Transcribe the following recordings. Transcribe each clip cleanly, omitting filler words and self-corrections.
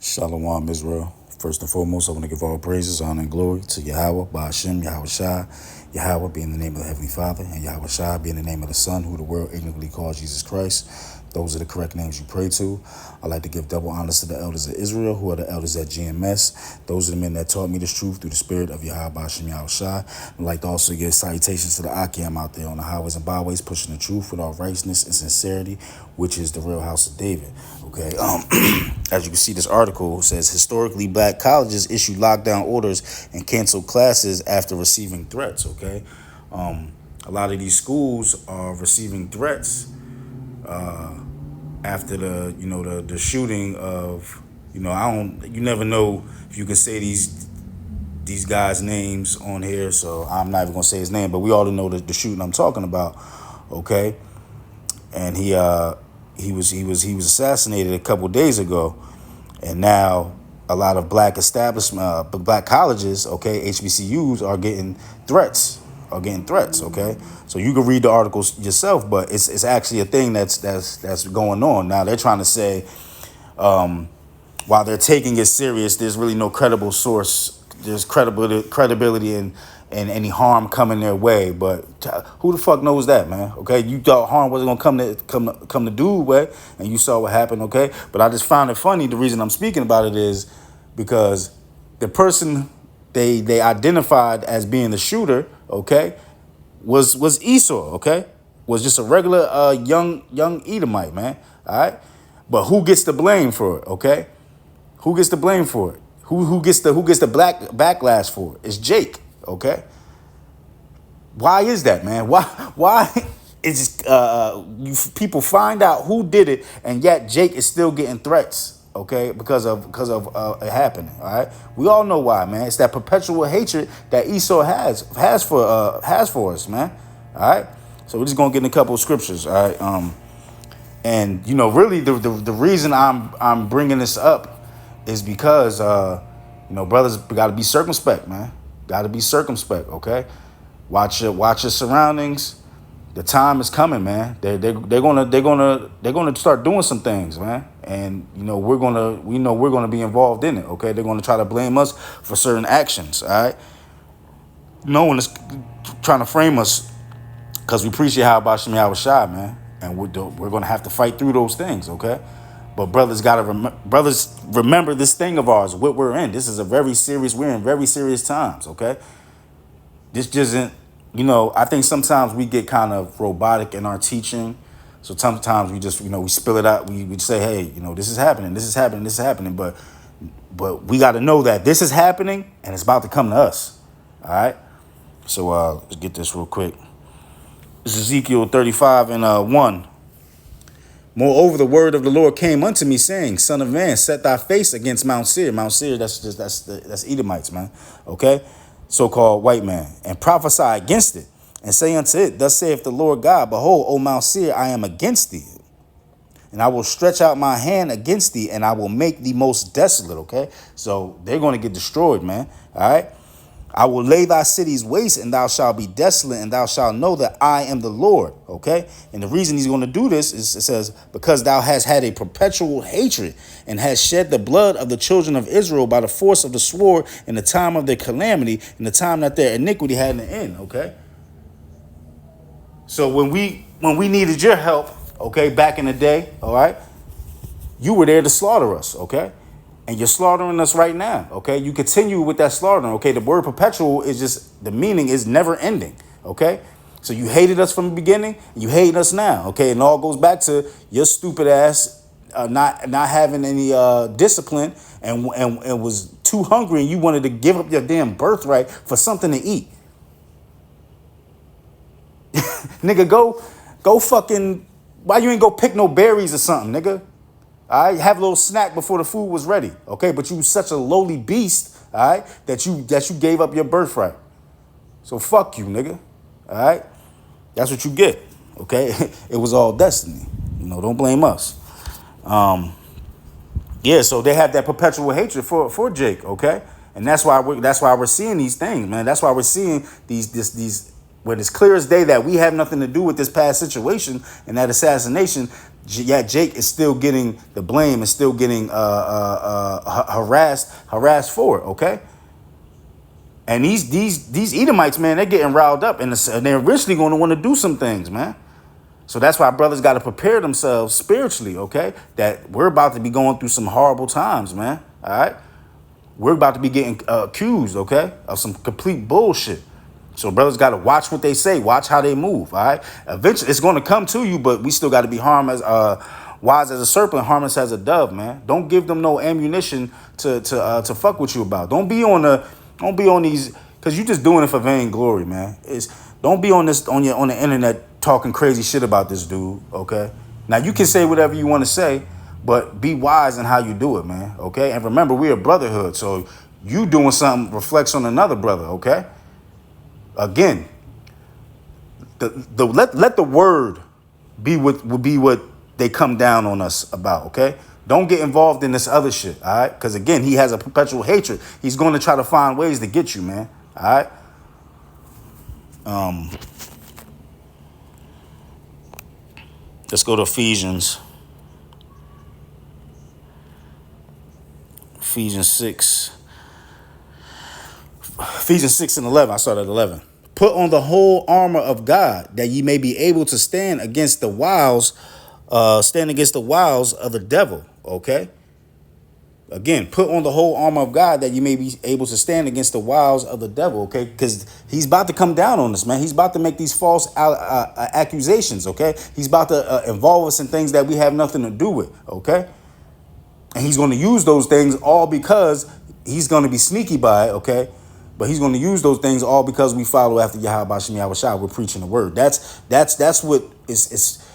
Shalom, Israel. First and foremost, I want to give all praises, honor, and glory to Yahweh, Ba'ashem, Yahweh Shai, Yahweh being the name of the Heavenly Father, and Yahweh Shai being the name of the Son, who the world ignorantly calls Jesus Christ. Those are the correct names you pray to. I'd like to give double honors to the elders of Israel, who are the elders at GMS. Those are the men that taught me this truth through the spirit of Yahweh, Ba'ashem, Yahweh Shai. I'd like to also give salutations to the Akim out there on the highways and byways, pushing the truth with all righteousness and sincerity, which is the real house of David. Okay, as you can see, this article says historically black colleges issue lockdown orders and cancel classes after receiving threats. Okay, a lot of these schools are receiving threats after the shooting of you never know if you can say these guys' names on here, so I'm not even gonna say his name, but we all know the shooting I'm talking about. Okay, and he was assassinated a couple days ago, and now a lot of black black colleges, okay, HBCUs are getting threats. Okay, so you can read the articles yourself, but it's actually a thing that's going on now. They're trying to say while they're taking it serious, there's really no credible source. There's credibility in any harm coming their way, but who the fuck knows that, man? Okay, you thought harm wasn't gonna come to dude way, and you saw what happened. Okay, but I just found it funny. The reason I'm speaking about it is because the person they identified as being the shooter, okay, was Esau. Okay, was just a regular young Edomite, man. All right, but who gets the blame for it? Okay, who gets the blame for it? Who gets the black backlash for it? It's Jake. Okay. Why is that, man? Why is people find out who did it, and yet Jake is still getting threats? Okay, because of it happening. All right, we all know why, man. It's that perpetual hatred that Esau has for us, man. All right, so we're just gonna get in a couple of scriptures. All right, and really the reason I'm bringing this up is because brothers got to be circumspect, man. Got to be circumspect, okay? Watch your surroundings. The time is coming, man. They're gonna start doing some things, man. And we're gonna be involved in it, okay? They're gonna try to blame us for certain actions, all right? No one is trying to frame us because we preach Yahweh Shem Yahweh Shai, man. And we're gonna have to fight through those things, okay? But brothers remember this thing of ours, what we're in. This is we're in very serious times, okay? This isn't, I think sometimes we get kind of robotic in our teaching. So sometimes we just, we spill it out. We say, hey, this is happening, this is happening, this is happening. But we got to know that this is happening and it's about to come to us, all right? So let's get this real quick. This is Ezekiel 35 and 1. Moreover, the word of the Lord came unto me, saying, Son of man, set thy face against Mount Seir. Mount Seir, that's Edomites, man. Okay, so-called white man, and prophesy against it, and say unto it, Thus saith the Lord God, Behold, O Mount Seir, I am against thee, and I will stretch out my hand against thee, and I will make thee most desolate. Okay, so they're going to get destroyed, man. All right. I will lay thy cities waste, and thou shalt be desolate, and thou shalt know that I am the Lord. Okay? And the reason he's going to do this is, it says, because thou hast had a perpetual hatred, and hast shed the blood of the children of Israel by the force of the sword in the time of their calamity, in the time that their iniquity had an end. Okay? So when we needed your help, okay, back in the day, all right, you were there to slaughter us, okay? And you're slaughtering us right now, okay? You continue with that slaughtering, okay? The word perpetual is just, the meaning is never ending, okay? So you hated us from the beginning, you hate us now, okay? And it all goes back to your stupid ass not having any discipline and was too hungry, and you wanted to give up your damn birthright for something to eat. Nigga, go fucking, why you ain't go pick no berries or something, nigga? All right, have a little snack before the food was ready, okay? But you such a lowly beast, all right, that you gave up your birthright. So fuck you, nigga, all right? That's what you get, okay? It was all destiny, don't blame us. Yeah, so they have that perpetual hatred for Jake, okay? And that's why we're seeing these things, man. That's why we're seeing these when it's clear as day that we have nothing to do with this past situation and that assassination. Jake is still getting the blame and still getting harassed for it. Okay. And these Edomites, man, they're getting riled up, and they're eventually going to want to do some things, man. So that's why brothers got to prepare themselves spiritually, okay? That we're about to be going through some horrible times, man. All right, we're about to be getting accused, okay, of some complete bullshit. So brothers got to watch what they say, watch how they move. All right, eventually it's going to come to you, but we still got to be wise as a serpent, harmless as a dove, man. Don't give them no ammunition to fuck with you about. Don't be on these, because you just doing it for vainglory, man. Don't be on the internet talking crazy shit about this dude, okay? Now you can say whatever you want to say, but be wise in how you do it, man, okay? And remember, we're a brotherhood, so you doing something reflects on another brother, okay? Again, let the word be what they come down on us about, okay? Don't get involved in this other shit, all right? Because again, he has a perpetual hatred. He's going to try to find ways to get you, man, all right? Let's go to Ephesians 6. Ephesians 6 and 11. I started at 11. Put on the whole armor of God, that ye may be able to stand against the wiles of the devil. Okay. Again, put on the whole armor of God, that you may be able to stand against the wiles of the devil, okay? Because he's about to come down on us, man. He's about to make these false accusations, okay? He's about to involve us in things that we have nothing to do with, okay? And he's going to use those things all because he's going to be sneaky by it, okay? But he's going to use those things all because we follow after Yahweh Shem Yahushua. We're preaching the word. That's what is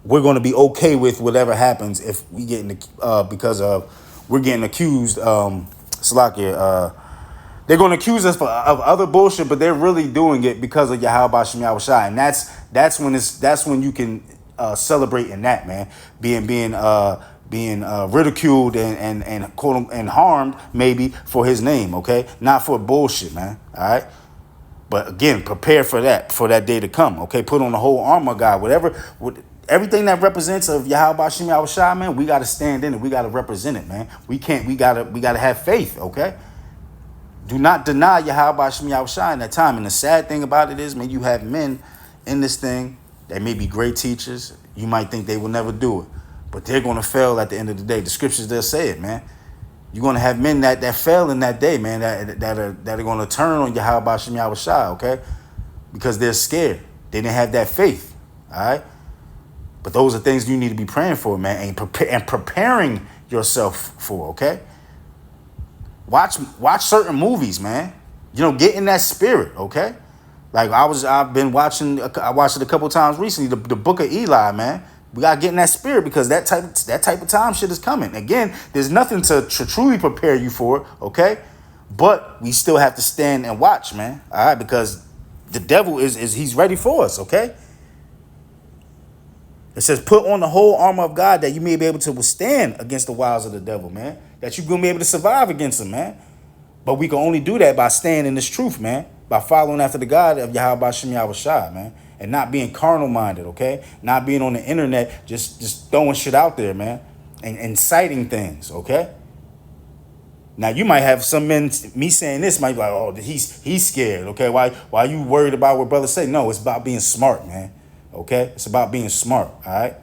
we're going to be okay with whatever happens if we get in the because of we're getting accused. Salakia, they're going to accuse us of other bullshit, but they're really doing it because of Yahweh Shem Yahushua, and that's when you can celebrate in that, man, being ridiculed and quote and harmed maybe for his name, okay, not for bullshit, man. All right. But again, prepare for that day to come. Okay, put on the whole armor of God, everything that represents of Yahweh Shem Yahushua, man. We got to stand in it. We got to represent it, man. We gotta have faith. Okay. Do not deny Yahweh Shem Yahushua in that time. And the sad thing about it is, man, you have men in this thing that may be great teachers. You might think they will never do it, but they're going to fail at the end of the day. The scriptures, they'll say it, man. You're going to have men that fail in that day, man, that are going to turn on Yahweh Shem Yahushua, okay? Because they're scared. They didn't have that faith, all right? But those are things you need to be praying for, man, and preparing yourself for, okay? Watch certain movies, man. Get in that spirit, okay? Like I watched it a couple times recently, the Book of Eli, man. We gotta get in that spirit because that type of time shit is coming. Again, there's nothing to truly prepare you for it, okay? But we still have to stand and watch, man. All right, because the devil he's ready for us, okay? It says, put on the whole armor of God, that you may be able to withstand against the wiles of the devil, man. That you're gonna be able to survive against him, man. But we can only do that by staying in this truth, man. By following after the God of Yahweh Shem Yahushua, man. And not being carnal minded, okay? Not being on the internet, just throwing shit out there, man. And inciting things, okay? Now you might have some men, me saying this might be like, oh, he's scared, okay? Why are you worried about what brothers say? No, it's about being smart, man. Okay? It's about being smart, all right?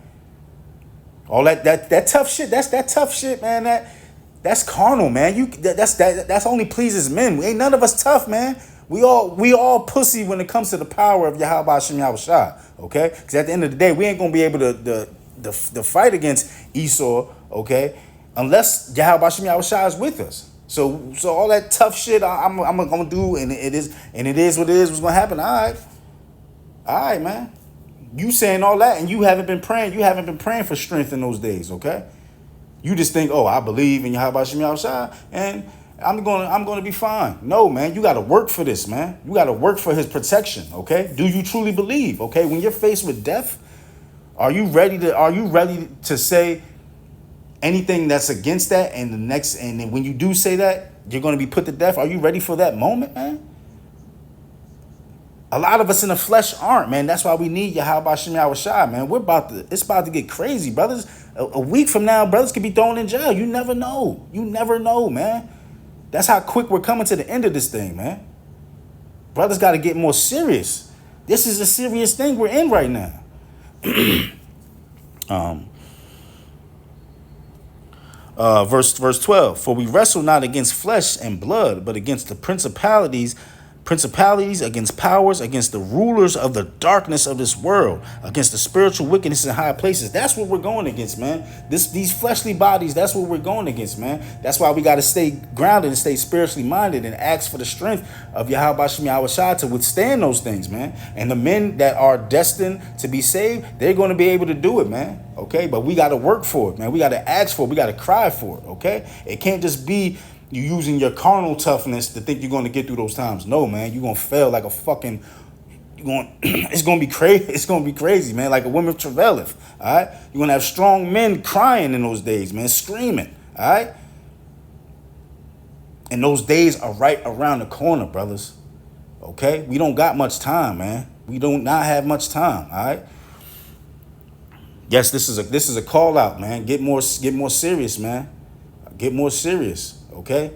All that tough shit, that's that tough shit, man. That's carnal, man. That's only pleases men. Ain't none of us tough, man. We all pussy when it comes to the power of Yahweh Shem Yahushua, okay? Because at the end of the day, we ain't gonna be able to fight against Esau, okay, unless Yahweh Shem Yahushua is with us. So all that tough shit I'm gonna do, and it is what it is. What's gonna happen? All right, man. You saying all that, and you haven't been praying. You haven't been praying for strength in those days, okay? You just think, oh, I believe in Yahweh Shem Yahushua, and I'm gonna be fine. No, man, you gotta work for this, man. You gotta work for his protection, okay? Do you truly believe? Okay, when you're faced with death, are you ready to say anything that's against that? And then when you do say that, you're gonna be put to death. Are you ready for that moment, man? A lot of us in the flesh aren't, man. That's why we need Yahweh Shem Yahweh Shai, man. It's about to get crazy, brothers. A week from now, brothers could be thrown in jail. You never know. You never know, man. That's how quick we're coming to the end of this thing, man. Brothers got to get more serious. This is a serious thing we're in right now. Verse 12. For we wrestle not against flesh and blood, but against the principalities, against powers, against the rulers of the darkness of this world, against the spiritual wickedness in high places. That's what we're going against, man. These fleshly bodies, that's what we're going against, man. That's why we got to stay grounded and stay spiritually minded and ask for the strength of Yahweh Shem Yahweh Shai to withstand those things, man. And the men that are destined to be saved, they're going to be able to do it, man. Okay, but we got to work for it, man. We got to ask for it. We got to cry for it, okay? It can't just be you using your carnal toughness to think you're going to get through those times. No, man, you're going to fail like a fucking, it's going to be crazy. It's going to be crazy, man, like a woman travaileth, all right? You're going to have strong men crying in those days, man, screaming, all right? And those days are right around the corner, brothers, okay? We don't got much time, man. We do not have much time, all right? Yes, this is a call out, man. Get more serious, man. Get more serious. Okay,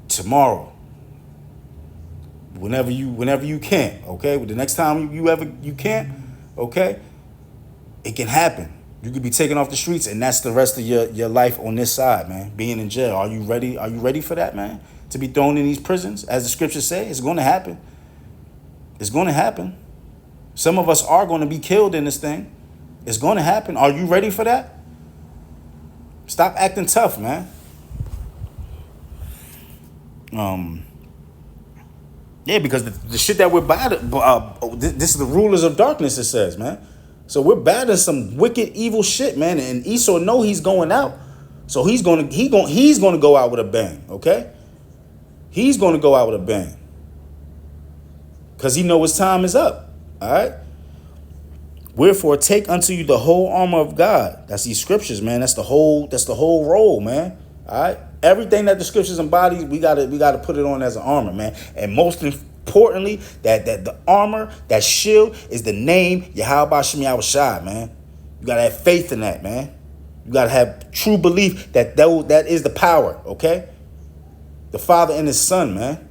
tomorrow, whenever you can. Okay, the next time you can. Okay, it can happen. You could be taken off the streets, and that's the rest of your life on this side, man. Being in jail. Are you ready? Are you ready for that, man? To be thrown in these prisons, as the scriptures say, it's going to happen. It's going to happen. Some of us are going to be killed in this thing. It's going to happen. Are you ready for that? Stop acting tough, man. Yeah, because the shit that we're battling, this is the rulers of darkness, it says, man. So we're battling some wicked, evil shit, man. And Esau know he's going out, so he's gonna go out with a bang, okay? He's gonna go out with a bang, cause he know his time is up. All right. Wherefore, take unto you the whole armor of God. That's these scriptures, man. That's the whole role, man. All right. Everything that the scriptures embodies, we gotta put it on as an armor, man. And most importantly, that the armor, that shield, is the name Yahweh Shem Yahweh Shai, man. You gotta have faith in that, man. You gotta have true belief that is the power. Okay. The Father and His Son, man.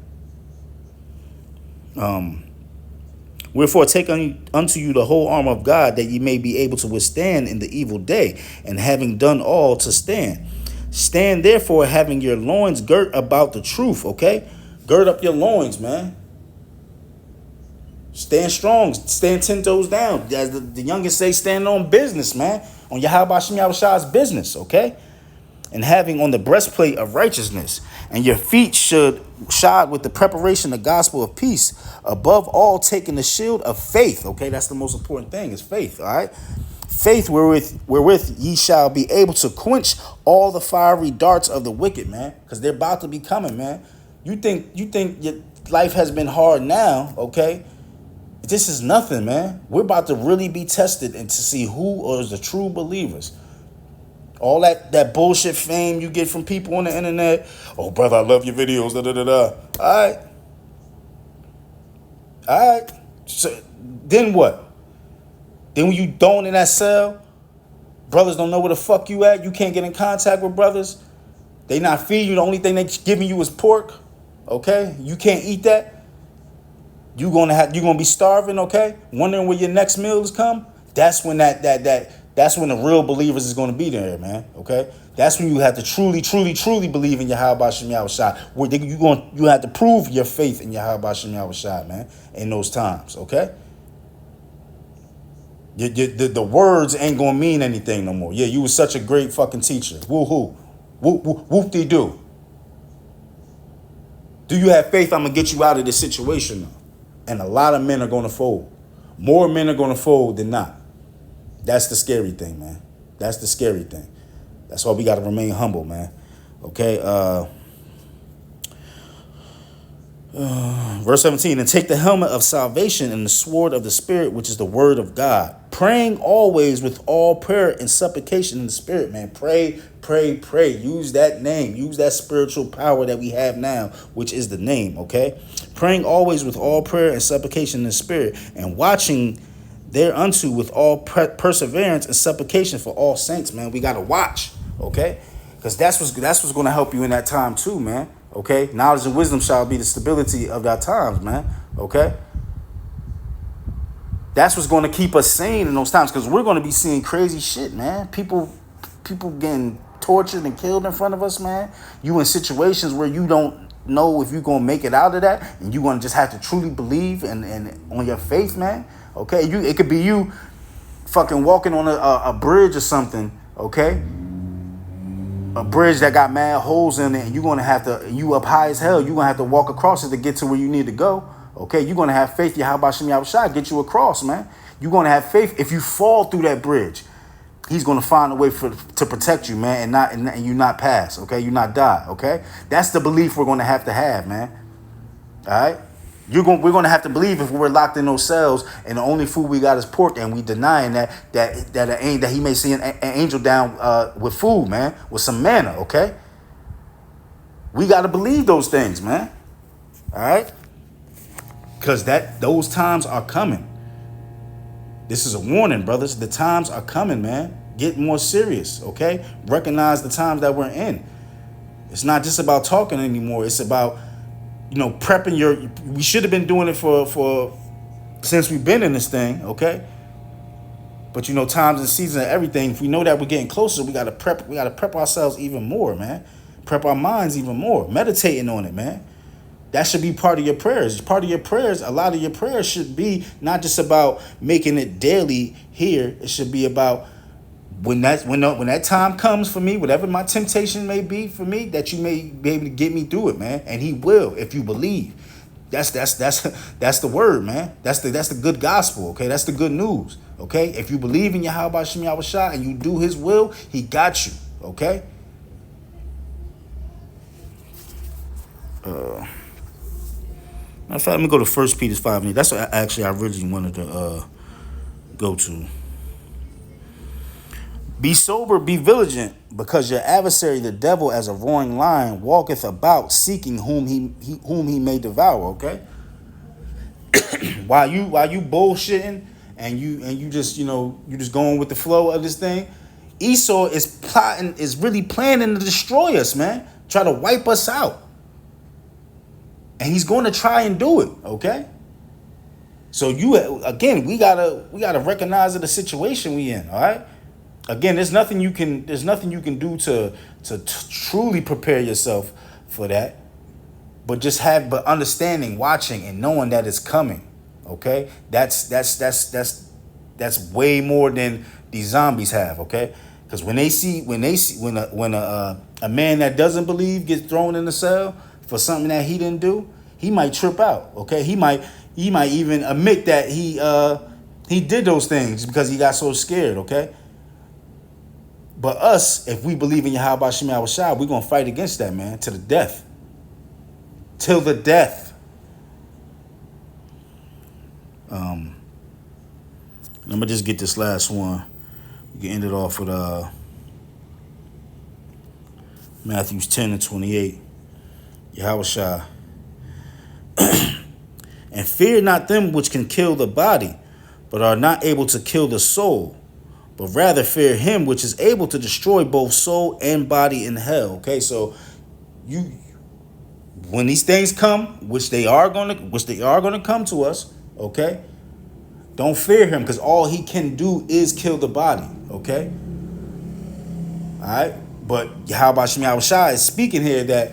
Wherefore, take unto you the whole armor of God, that ye may be able to withstand in the evil day, and having done all, to stand. Stand therefore, having your loins girt about the truth, okay? Gird up your loins, man. Stand strong. Stand 10 toes down. As the youngest say, stand on business, man. On Yahweh Shem Yahweh Shai's business, okay? And having on the breastplate of righteousness, and your feet should shod with the preparation of the gospel of peace. Above all, taking the shield of faith. Okay, that's the most important thing, is faith. All right, faith wherewith ye shall be able to quench all the fiery darts of the wicked, man, because they're about to be coming, man. You think your life has been hard now, okay? This is nothing, man. We're about to really be tested and to see who is the true believers. All that bullshit fame you get from people on the internet. Oh, brother, I love your videos. Da da da da. All right. So then what? Then when you thrown in that cell, brothers don't know where the fuck you at. You can't get in contact with brothers. They not feeding you. The only thing they giving you is pork. Okay, you can't eat that. You're gonna be starving. Okay, wondering where your next meal is come. That's when that's when the real believers is going to be there, man. Okay, that's when you have to truly believe in Yahweh Shem Yahweh Shai. You have to prove your faith in Yahweh Shem Yahweh Shai, man. In those times, okay. The words ain't gonna mean anything no more. Yeah, you was such a great fucking teacher. Woo-hoo. Whoop-de-doo. Do you have faith I'm gonna get you out of this situation? And a lot of men are gonna fold. More men are gonna fold than not. That's the scary thing, man. That's the scary thing. That's why we got to remain humble, man. Okay. Verse 17, and take the helmet of salvation and the sword of the Spirit, which is the word of God. Praying always with all prayer and supplication in the Spirit, man. Pray, pray, pray. Use that name. Use that spiritual power that we have now, which is the name, okay? Praying always with all prayer and supplication in the Spirit, and watching thereunto with all perseverance and supplication for all saints, man. We got to watch, okay? Because that's what's going to help you in that time too, man. Okay, knowledge and wisdom shall be the stability of our times, man. Okay, that's what's going to keep us sane in those times, because we're going to be seeing crazy shit, man. People getting tortured and killed in front of us, man. You in situations where you don't know if you're going to make it out of that, and you're going to just have to truly believe and on your faith, man. Okay, it could be you fucking walking on a bridge or something, okay? A bridge that got mad holes in it, and you're gonna have to, you up high as hell, you're gonna have to walk across it to get to where you need to go. Okay, you're gonna have faith. How about Shemi Abishai get you across, man? You're gonna have faith. If you fall through that bridge, he's gonna find a way to protect you, man, and you not pass. Okay, you not die. Okay, that's the belief we're gonna have, man. All right. We're gonna have to believe if we're locked in those cells and the only food we got is pork, and we denying that he may see an angel down with food, man, with some manna. Okay, we got to believe those things, man. All right, because those times are coming. This is a warning, brothers. The times are coming, man. Get more serious. Okay, recognize the times that we're in. It's not just about talking anymore. It's about prepping we should have been doing it for since we've been in this thing, okay? But times and seasons and everything, if we know that we're getting closer, we gotta prep ourselves even more, man. Prep our minds even more. Meditating on it, man. That should be part of your prayers. Part of your prayers, a lot of your prayers should be not just about making it daily here. It should be about when that time comes for me, whatever my temptation may be for me, that you may be able to get me through it, man. And he will, if you believe. That's the word, man. That's the good gospel, okay? That's the good news, okay? If you believe in Yahweh Shemi Abishai and you do his will, he got you, okay? Matter of fact, let me go to 1 Peter 5. That's what I really wanted to go to. Be sober, be vigilant, because your adversary, the devil, as a roaring lion, walketh about, seeking whom he may devour. Okay. while you bullshitting and you just you just going with the flow of this thing, Esau is really planning to destroy us, man. Try to wipe us out, and he's going to try and do it. Okay. So we gotta recognize the situation we in. All right. Again, there's nothing you can do to truly prepare yourself for that, but understanding, watching, and knowing that it's coming. Okay, that's way more than these zombies have. Okay, because when a man that doesn't believe gets thrown in the cell for something that he didn't do, he might trip out. Okay, he might even admit that he did those things because he got so scared. Okay. But us, if we believe in Yahweh Shemi Abishai, we're going to fight against that, man, to the death. Till the death. Let me just get this last one. We can end it off with Matthew 10:28. Yahweh and fear not them which can kill the body, but are not able to kill the soul. But rather fear him which is able to destroy both soul and body in hell. Okay, so when these things come, which they are gonna come to us, okay, don't fear him, because all he can do is kill the body. Okay, all right. But Yahweh Shemi Abishai is speaking here that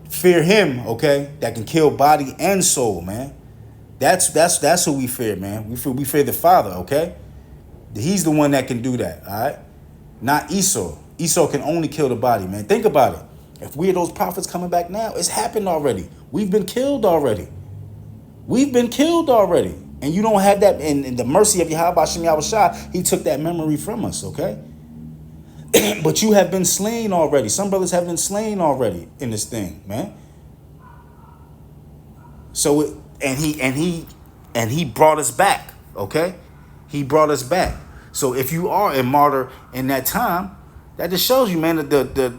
fear him, okay, that can kill body and soul, man. That's who we fear, man. We fear the Father, okay. He's the one that can do that, all right? Not Esau. Esau can only kill the body, man. Think about it. If we are those prophets coming back now, it's happened already. We've been killed already. And you don't have that. In the mercy of Yahweh Shemi Abishai, he took that memory from us, okay? But you have been slain already. Some brothers have been slain already in this thing, man. So and he brought us back. Okay, he brought us back. So if you are a martyr in that time, that just shows you, man, that the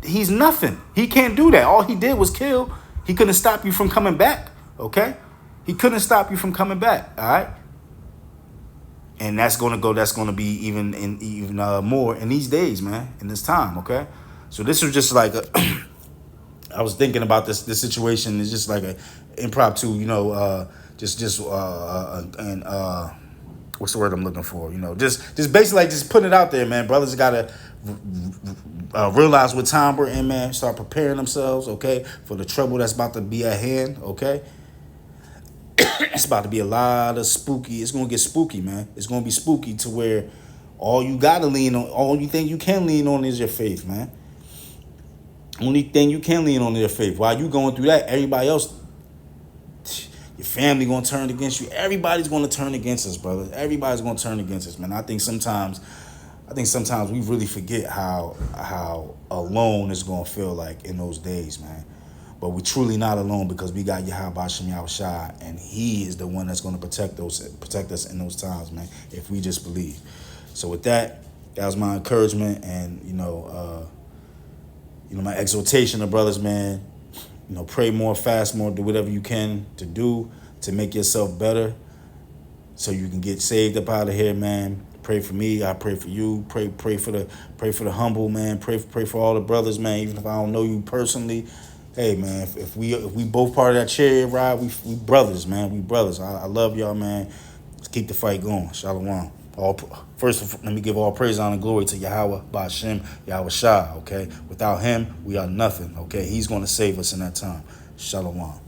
he's nothing. He can't do that. All he did was kill. He couldn't stop you from coming back. Okay, he couldn't stop you from coming back. All right. And that's gonna be even more in these days, man, in this time, okay? So this was just like I was thinking about this situation. It's just like a impromptu, and what's the word I'm looking for? Just basically like just putting it out there, man. Brothers gotta realize what time we're in, man. Start preparing themselves, okay, for the trouble that's about to be at hand, okay? It's about to be a lot of spooky. It's gonna get spooky, man. It's gonna be spooky to where all you gotta lean on, all you think you can lean on is your faith, man. Only thing you can lean on is your faith. While you going through that, everybody else, your family gonna turn against you. Everybody's gonna turn against us, brother. Everybody's gonna turn against us, man. I think sometimes we really forget how alone it's gonna feel like in those days, man. But we're truly not alone because we got Yahweh Shem Shai, and He is the one that's going to protect us in those times, man. If we just believe. So with that, that was my encouragement, and my exhortation to brothers, man. Pray more, fast more, do whatever you can to do to make yourself better, so you can get saved up out of here, man. Pray for me. I pray for you. Pray for the humble, man. Pray for all the brothers, man. Even if I don't know you personally. Hey, man, if we both part of that chariot ride, we brothers, man. We brothers. I love y'all, man. Let's keep the fight going. Shalom. First, let me give all praise, honor, and glory to Yahweh, Ba'ashem, Yahweh Shai, okay? Without him, we are nothing, okay? He's going to save us in that time. Shalom.